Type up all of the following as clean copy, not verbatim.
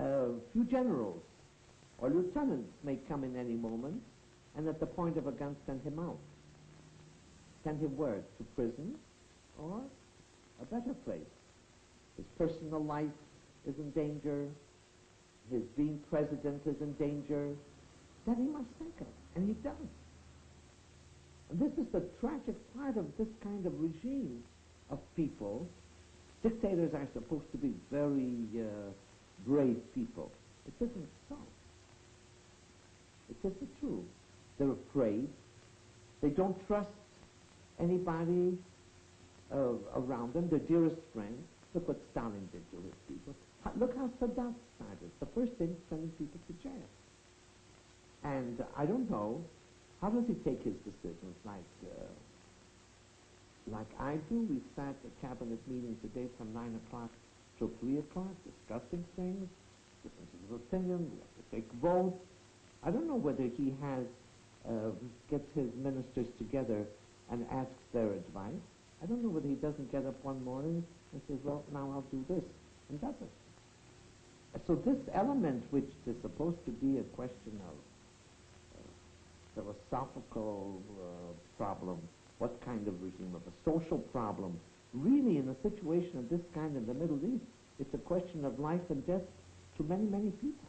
A few generals or lieutenants may come in any moment and at the point of a gun send him out. Send him where? To prison or a better place. His personal life is in danger. His being president is in danger. Then he must think of it, and he does. And this is the tragic part of this kind of regime of people. Dictators are supposed to be very brave people. It isn't so. It isn't true. They're afraid. They don't trust anybody around them, their dearest friends. Look what Stalin did to his people. Look how Sadat started. The first thing, sending people to jail. And I don't know, how does he take his decisions? Like I do, we sat at cabinet meeting today from 9 o'clock till 3 o'clock, discussing things, differences of opinion, we have to take votes. I don't know whether he has, gets his ministers together and asks their advice. I don't know whether he doesn't get up one morning and says, well, now I'll do this, and does it. So this element, which is supposed to be a question of philosophical problem, what kind of regime, of a social problem, really in a situation of this kind in the Middle East, it's a question of life and death to many, many people.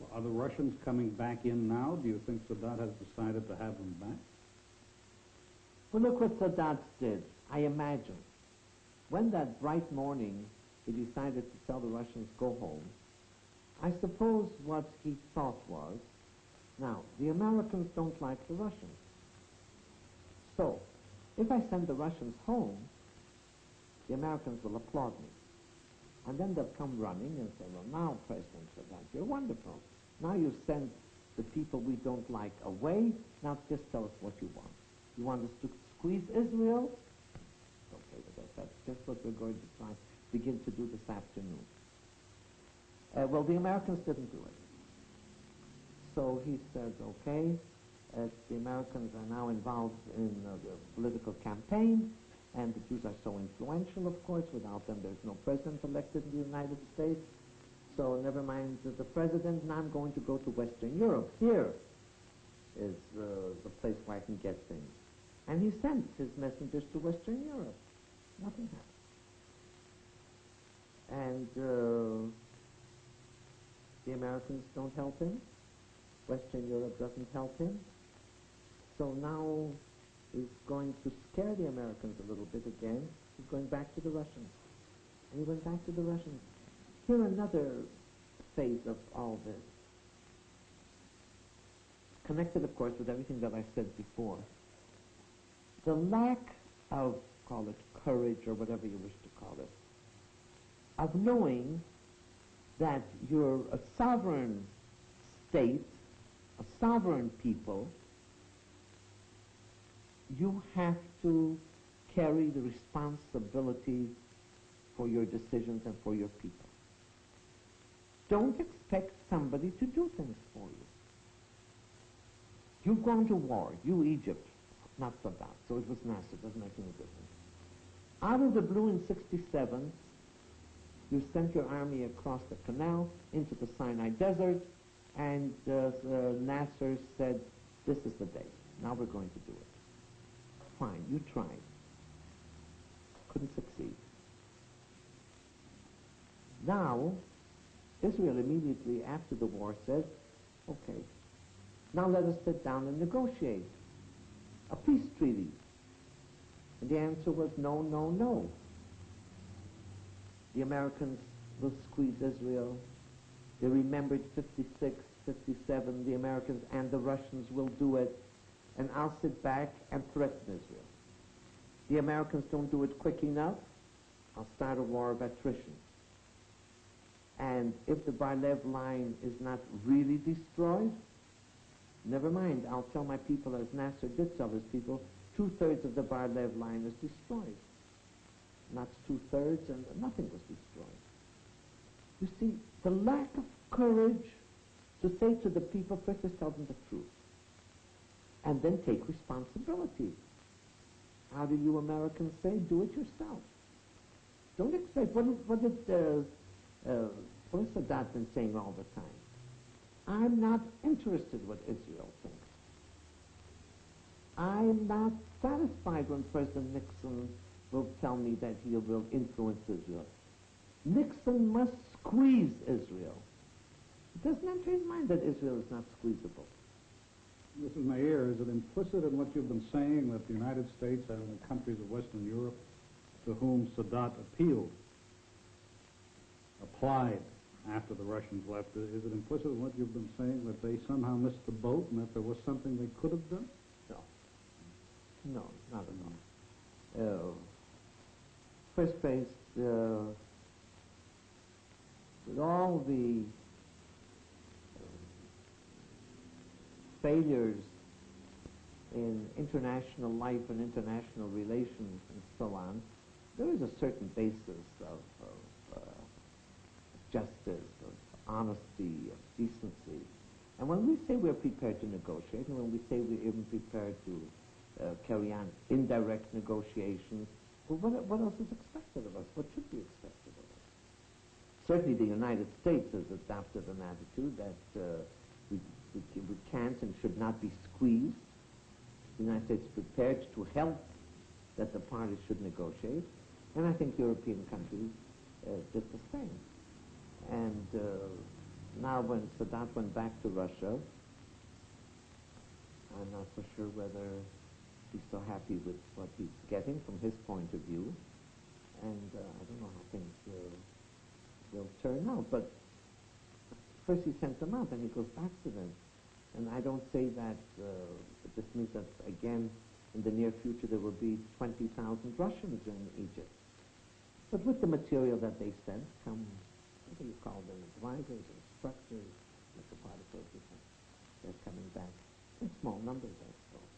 Well, are the Russians coming back in now? Do you think Sadat has decided to have them back? Well, look what Sadat did. I imagine when that bright morning he decided to tell the Russians, go home, I suppose what he thought was, now, the Americans don't like the Russians. So, if I send the Russians home, the Americans will applaud me. And then they'll come running and say, well, now, President Sadat, you're wonderful. Now you send the people we don't like away. Now just tell us what you want. You want us to squeeze Israel? Okay with us. That's just what we're going to try begin to do this afternoon. Well, the Americans didn't do it. So he said, okay, the Americans are now involved in the political campaign, and the Jews are so influential, of course. Without them, there's no president elected in the United States. So never mind the president, now I'm going to go to Western Europe. Here is the place where I can get things. And he sent his messengers to Western Europe. Nothing happened. And the Americans don't help him. Western Europe doesn't help him. So now he's going to scare the Americans a little bit again. He's going back to the Russians. And he went back to the Russians. Here another phase of all this. Connected, of course, with everything that I said before. The lack of, call it courage or whatever you wish to call it, of knowing that you're a sovereign state, a sovereign people, you have to carry the responsibility for your decisions and for your people. Don't expect somebody to do things for you. You've gone to war, you Egypt, not Sadat, so it was Nasser, doesn't make any difference. Out of the blue in 67, you sent your army across the canal into the Sinai Desert, and Nasser said, this is the day, now we're going to do it. Fine, you tried. Couldn't succeed. Now, Israel immediately after the war says, okay, now let us sit down and negotiate a peace treaty. And the answer was no, no, no. The Americans will squeeze Israel. They remembered 56, 57, the Americans and the Russians will do it. And I'll sit back and threaten Israel. The Americans don't do it quick enough, I'll start a war of attrition. And if the Bar-Lev line is not really destroyed, never mind, I'll tell my people, as Nasser did tell his people, 2/3 of the Bar-Lev line is destroyed. Not 2/3, and nothing was destroyed. You see, the lack of courage to say to the people, first just tell them the truth, and then take responsibility. How do you Americans say? Do it yourself. Don't expect, what did What has Sadat been saying all the time? I'm not interested what Israel thinks. I'm not satisfied when President Nixon will tell me that he will influence Israel. Nixon must squeeze Israel. It doesn't enter his mind that Israel is not squeezable. Mrs. Meir, is it implicit in what you've been saying that the United States and the countries of Western Europe to whom Sadat appealed, applied after the Russians left, is it implicit in what you've been saying that they somehow missed the boat and that there was something they could have done? No. No, not at all. First place, with all the failures in international life and international relations and so on, there is a certain basis of justice, of honesty, of decency. And when we say we're prepared to negotiate, and when we say we're even prepared to carry on indirect negotiations, well, what else is expected of us? What should be expected of us? Certainly the United States has adopted an attitude that we can't and should not be squeezed. The United States is prepared to help that the parties should negotiate, and I think European countries did the same. And now when Sadat went back to Russia, I'm not so sure whether he's so happy with what he's getting from his point of view, and I don't know how things will turn out. But first he sent them out, and he goes back to them. And I don't say that this means that, again, in the near future there will be 20,000 Russians in Egypt. But with the material that they sent come, what do you call them, advisors, instructors, Metropolitan, they're coming back in small numbers, I suppose.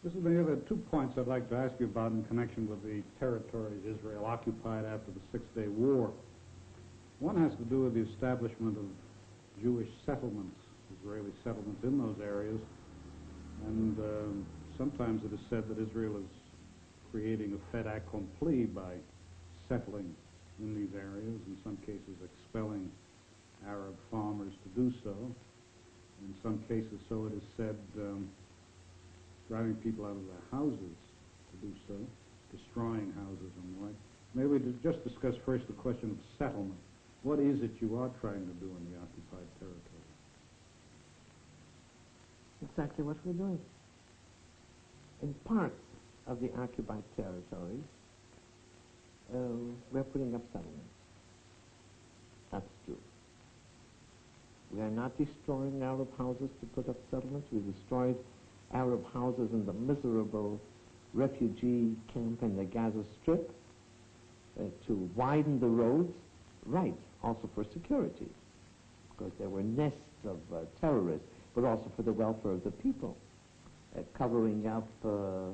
Mrs. Meir, there are 2 points I'd like to ask you about in connection with the territories Israel occupied after the Six-Day War. One has to do with the establishment of Jewish settlements, Israeli settlements in those areas, and sometimes it is said that Israel is creating a fait accompli by settling in these areas, in some cases expelling Arab farmers to do so, in some cases, so it is said, driving people out of their houses to do so, destroying houses and the like. Maybe we just discuss first the question of settlement. What is it you are trying to do in the occupied territory? Exactly what we're doing. In parts of the occupied territories, we're putting up settlements. That's true. We are not destroying Arab houses to put up settlements. We destroyed Arab houses in the miserable refugee camp in the Gaza Strip to widen the roads, right, also for security, because there were nests of terrorists, but also for the welfare of the people, covering up the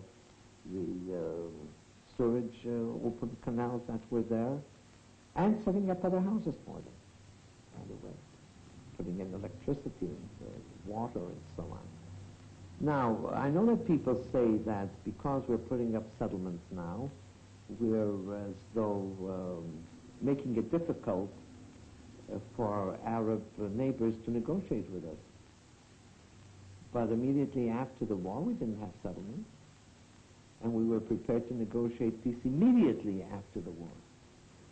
sewage open canals that were there, and setting up other houses for them, by the way, putting in electricity and water and so on. Now, I know that people say that because we're putting up settlements now, we're as though making it difficult for our Arab neighbors to negotiate with us. But immediately after the war, we didn't have settlements, and we were prepared to negotiate peace immediately after the war.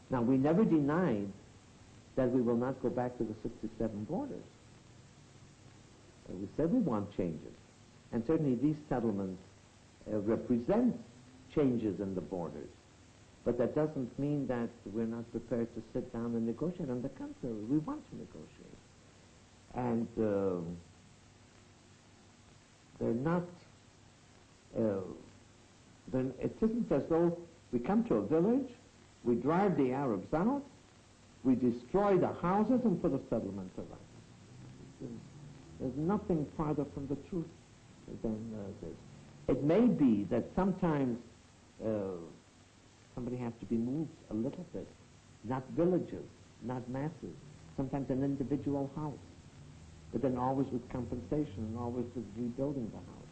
Now, we never denied that we will not go back to the 67 borders. We said we want changes. And certainly these settlements represent changes in the borders. But that doesn't mean that we're not prepared to sit down and negotiate. On the contrary, we want to negotiate. And they're not, it isn't as though we come to a village, we drive the Arabs out, we destroy the houses and put a settlement around. There's nothing farther from the truth than this. It may be that sometimes somebody has to be moved a little bit, not villages, not masses, sometimes an individual house, but then always with compensation and always with rebuilding the house.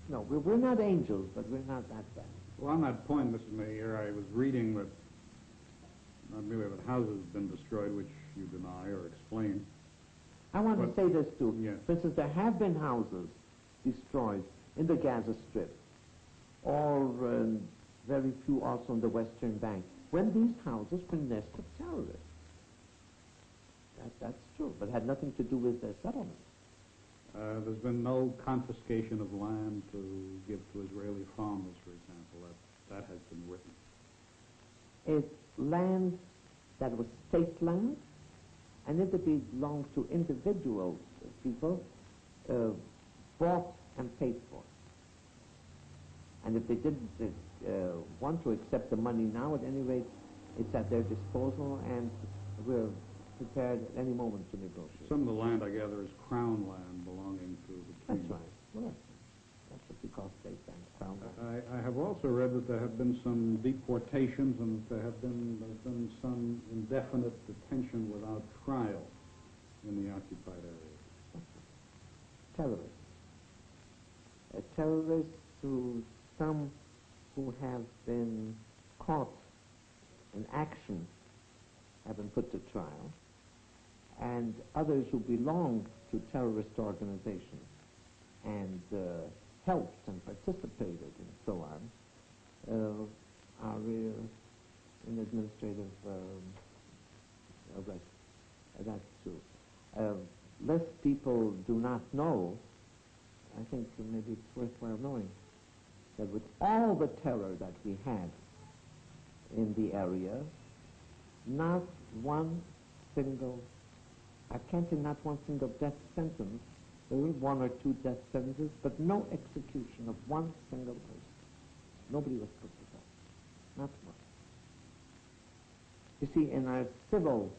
No, we're not angels, but we're not that bad. Well, on that point, Mr. Meir, I was reading that not merely that houses have been destroyed, which you deny or explain. I want But- to say this too. Yes. For instance, there have been houses destroyed in the Gaza Strip, or very few also on the Western Bank, when these houses were nests of terrorists. That's true, but it had nothing to do with their settlement. There's been no confiscation of land to give to Israeli farmers, for example. That has been written. It's land that was state land, and if it belonged to individual people, bought and paid for. And if they didn't want to accept the money now, at any rate, it's at their disposal, and we're prepared at any moment to negotiate. Some of the land, I gather, is crown land belonging to the That's king. right. Well, that's what we call state land, crown land. I have also read that there have been some deportations and there's been some indefinite detention without trial in the occupied areas. Terrorists. Terrorists some who have been caught in action have been put to trial, and others who belong to terrorist organizations and helped and participated and so on are in administrative arrest. That's true. Less people do not know, I think maybe it's worthwhile knowing, that with all the terror that we had in the area, not one single, I can't say not one single death sentence. There were one or two death sentences, but no execution of one single person. Nobody was put to death. Not one. You see, in our civil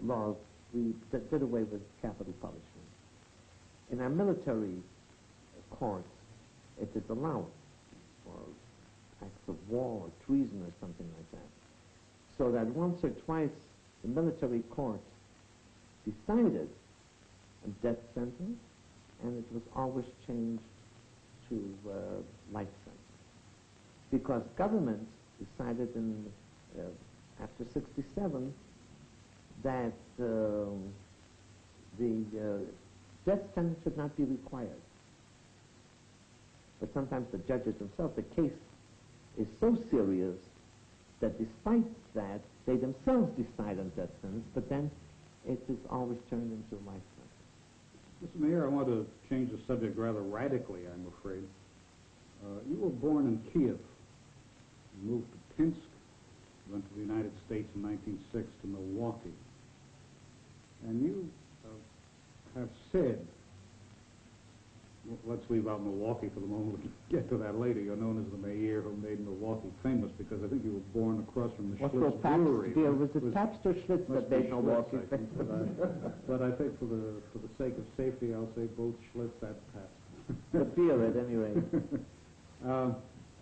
laws, we did away with capital punishment. In our military courts, it is allowed for acts of war or treason or something like that. So that once or twice the military court decided a death sentence, and it was always changed to life sentence. Because government decided after 1967 that the death sentence should not be required. But sometimes the judges themselves, the case is so serious that despite that, they themselves decide on death sentence, but then it is always turned into life sentence. Mr. Mayor, I want to change the subject rather radically, I'm afraid. You were born in Kiev. You moved to Pinsk, went to the United States in 1906 to Milwaukee. And you have said, let's leave out Milwaukee for the moment, we'll get to that later. You're known as the mayor who made Milwaukee famous because I think you were born across from the Schlitz Brewery. Was it Pabst or Schlitz that made Milwaukee famous? But I think for the sake of safety, I'll say both Schlitz and Pabst. The beer, at any rate.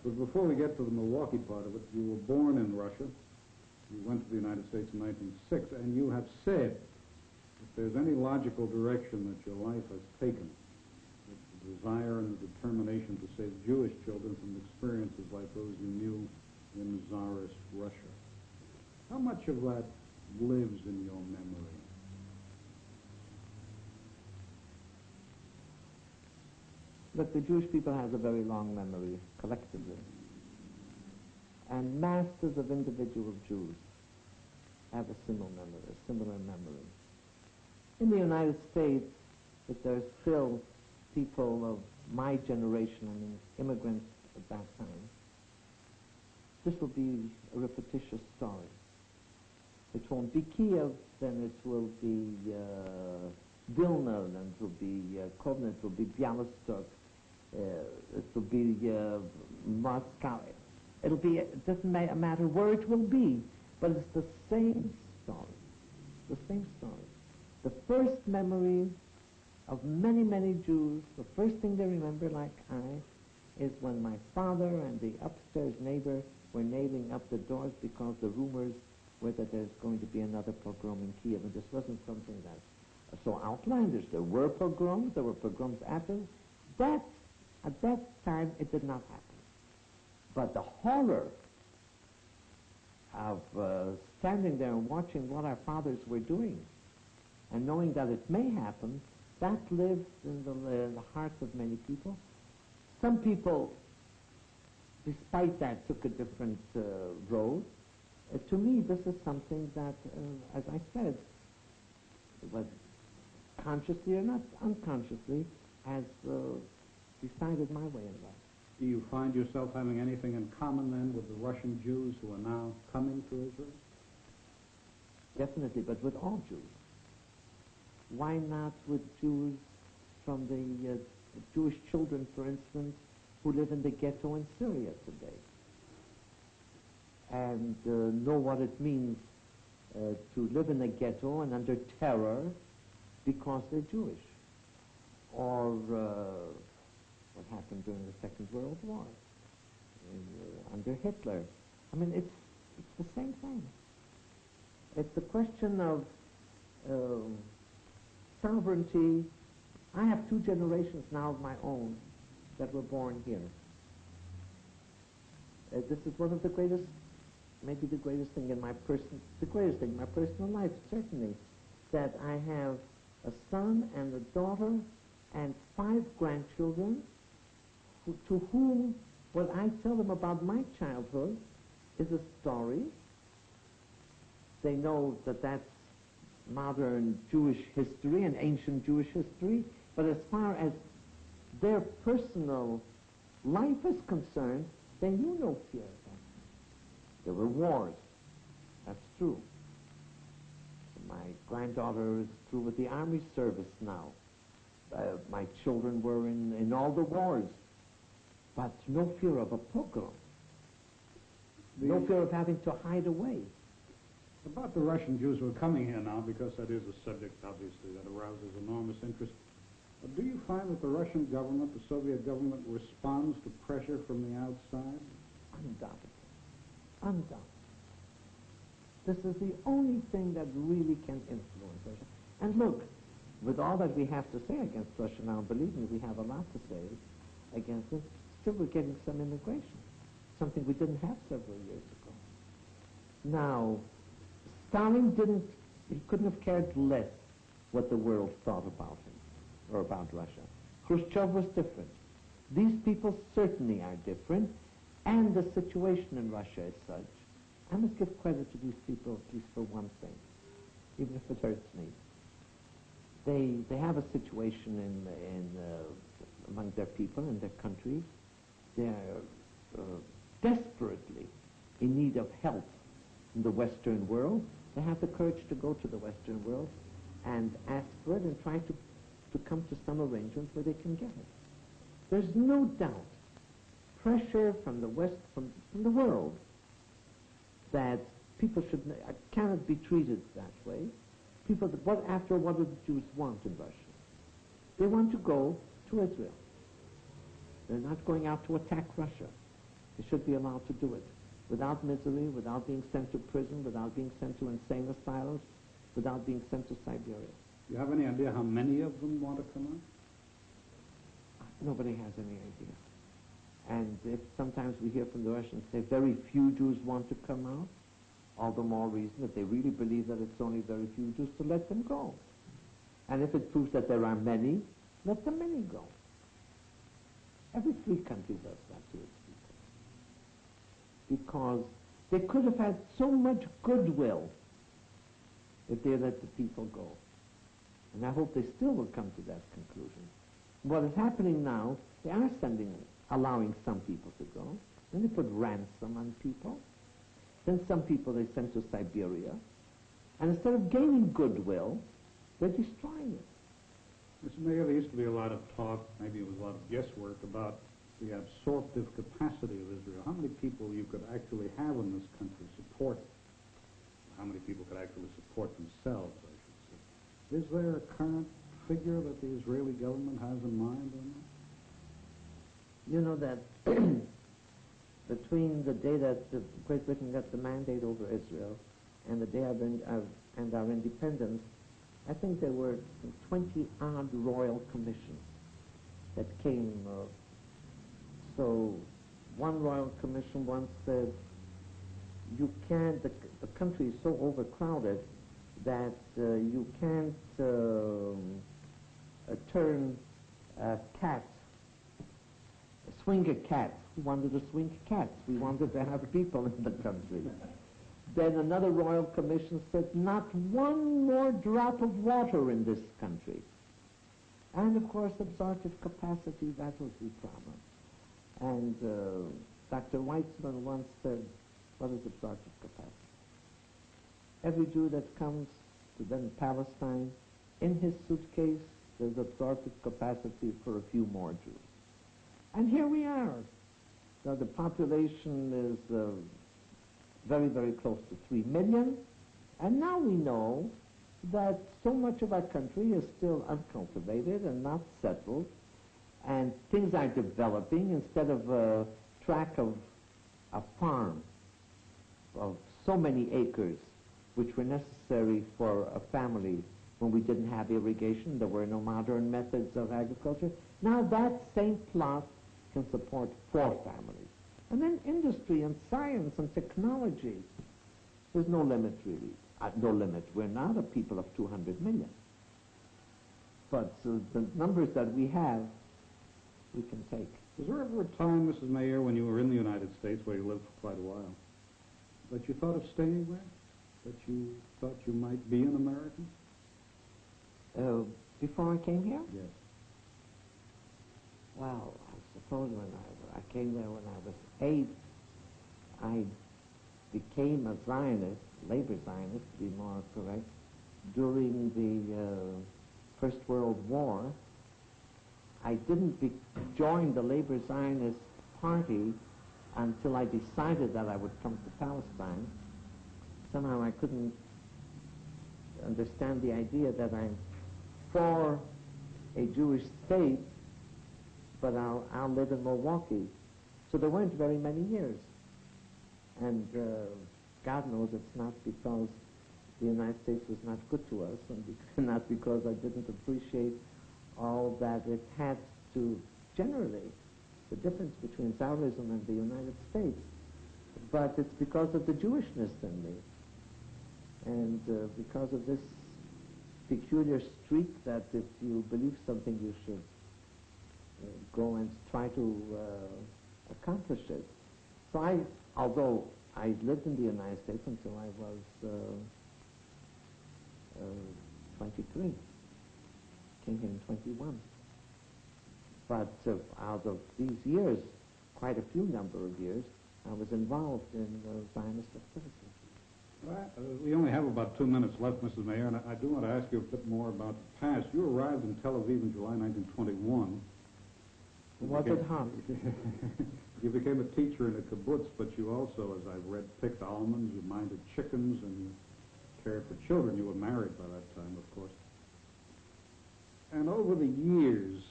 But before we get to the Milwaukee part of it, you were born in Russia. You went to the United States in 1906, and you have said if there's any logical direction that your life has taken, it's the desire and the determination to save Jewish children from experiences like those you knew in Tsarist Russia. How much of that lives in your memory? Look, the Jewish people has a very long memory, collectively. And masses of individual Jews have a similar memory. In the United States, if there are still people of my generation, I mean immigrants at that time, this will be a repetitious story. It won't be Kiev, then it will be Vilna, then it will be Kovna, it will be Bialystok, it will be Moscow. It doesn't matter where it will be, but it's the same story. The same story. The first memory of many, many Jews, the first thing they remember, like I, is when my father and the upstairs neighbor were nailing up the doors because the rumors were that there's going to be another pogrom in Kiev, and this wasn't something that so outlandish. There were pogroms after that. At that time, it did not happen. But the horror of standing there and watching what our fathers were doing and knowing that it may happen, that lives in the hearts of many people. Some people, despite that, took a different road. To me, this is something that, as I said, was consciously or not unconsciously, has decided my way in life. Do you find yourself having anything in common then with the Russian Jews who are now coming to Israel? Definitely, but with all Jews. Why not with Jews from the Jewish children, for instance, who live in the ghetto in Syria today and know what it means to live in a ghetto and under terror because they're Jewish? Or what happened during the Second World War under Hitler. I mean, it's the same thing. It's a question of sovereignty. I have 2 generations now of my own that were born here. This is one of the greatest, maybe the greatest thing in my personal life, certainly, that I have a son and a daughter and 5 grandchildren to whom what I tell them about my childhood is a story. They know that that's modern Jewish history and ancient Jewish history, but as far as their personal life is concerned, they knew no fear of that. There were wars. That's true. My granddaughter is through with the army service now. My children were in all the wars. But no fear of a pogrom. No fear of having to hide away. About the Russian Jews who are coming here now, because that is a subject, obviously, that arouses enormous interest. Do you find that the Russian government, the Soviet government, responds to pressure from the outside? Undoubtedly. Undoubtedly. This is the only thing that really can influence Russia. And look, with all that we have to say against Russia now, believe me, we have a lot to say against it, still we're getting some immigration, something we didn't have several years ago. Now, Stalin couldn't have cared less what the world thought about him or about Russia. Khrushchev was different. These people certainly are different, and the situation in Russia is such. I must give credit to these people at least for one thing, even if it hurts me. They have a situation among their people in their country. They are desperately in need of help in the Western world. They have the courage to go to the Western world and ask for it and try to come to some arrangement where they can get it. There's no doubt pressure from the West, from the world, that people cannot be treated that way. People, after what do the Jews want in Russia? They want to go to Israel. They're not going out to attack Russia. They should be allowed to do it without misery, without being sent to prison, without being sent to insane asylums, without being sent to Siberia. Do you have any idea how many of them want to come out? Nobody has any idea. And if sometimes we hear from the Russians say very few Jews want to come out, all the more reason that they really believe that it's only very few Jews to let them go. And if it proves that there are many, let the many go. Every free country does that to its people. Because they could have had so much goodwill if they let the people go. And I hope they still will come to that conclusion. What is happening now, they are allowing some people to go. Then they put ransom on people. Then some people they send to Siberia. And instead of gaining goodwill, they're destroying it. Mr. Mayor, there used to be a lot of talk, maybe it was a lot of guesswork, about the absorptive capacity of Israel. How many people you could actually have in this country support, how many people could actually support themselves, I should say. Is there a current figure that the Israeli government has in mind on that? You know that between the day that Great Britain got the mandate over Israel and the day and our independence, I think there were 20-odd royal commissions that came. So one royal commission once said, you can't, the country is so overcrowded that you can't turn cats, swing a cat. We wanted to swing cats. We wanted to have people in the country. Then another royal commission said, not one more drop of water in this country. And of course, absorptive capacity, that was the problem. And Dr. Weizmann once said, what is absorptive capacity? Every Jew that comes to then Palestine, in his suitcase, there's absorptive capacity for a few more Jews. And here we are. Now the population is very, very close to 3 million. And now we know that so much of our country is still uncultivated and not settled, and things are developing. Instead of a tract of a farm of so many acres, which were necessary for a family when we didn't have irrigation, there were no modern methods of agriculture. Now that same plot can support 4 families. And then industry and science and technology. There's no limit, really. No limit. We're not a people of 200 million. But the numbers that we have, we can take. Was there ever a time, Mrs. Mayer, when you were in the United States, where you lived for quite a while, that you thought of staying there? That you thought you might be an American? Before I came here? Yes. Well, I suppose when I came there when I was 8, I became a Zionist, labor Zionist to be more correct, during the First World War. I didn't join the labor Zionist party until I decided that I would come to Palestine. Somehow I couldn't understand the idea that I'm for a Jewish state, but I'll live in Milwaukee. So there weren't very many years. And God knows it's not because the United States was not good to us, and not because I didn't appreciate all that it had to generate, the difference between Tsarism and the United States. But it's because of the Jewishness in me, and because of this peculiar streak that if you believe something, you should go and try to accomplish it. So although I lived in the United States until I was 23, came here in 21. But out of these years, quite a few number of years, I was involved in Zionist activities. Well, we only have about 2 minutes left, Mrs. Mayer, and I do want to ask you a bit more about the past. You arrived in Tel Aviv in July 1921. Was it hot? You became a teacher in a kibbutz, but you also, as I've read, picked almonds, you minded chickens, and you cared for children. You were married by that time, of course. And over the years,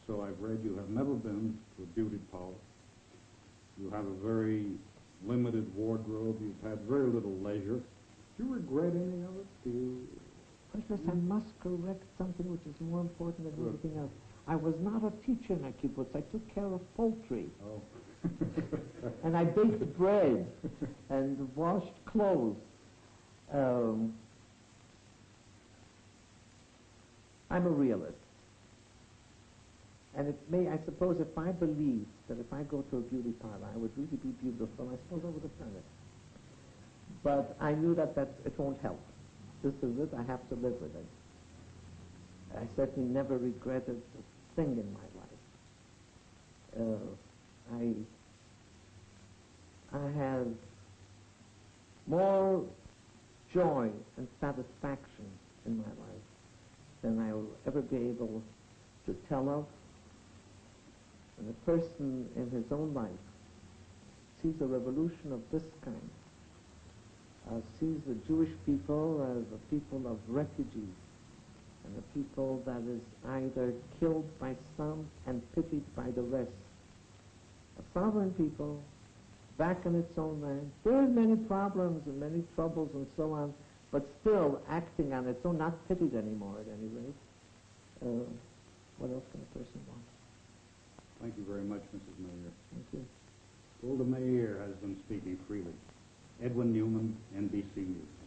so I've read, you have never been to a beauty parlor. You have a very limited wardrobe. You've had very little leisure. Do you regret any of it? Do you? First, I must correct something which is more important than anything else. I was not a teacher in a kibbutz. I took care of poultry. Oh. And I baked bread and washed clothes. I'm a realist. And it may, I suppose, if I believed that if I go to a beauty parlor, I would really be beautiful, I suppose I would have done it. But I knew that it won't help. This is it. I have to live with it. I certainly never regretted a thing in my life. I have more joy and satisfaction in my life than I will ever be able to tell of. When a person in his own life sees a revolution of this kind, sees the Jewish people as a people of refugees, and a people that is either killed by some and pitied by the rest. A sovereign people, back in its own land, there are many problems and many troubles and so on, but still acting on its own, not pitied anymore at any rate. What else can a person want? Thank you very much, Mrs. Mayer. Thank you. Golda Meir has been speaking freely. Edwin Newman, NBC News.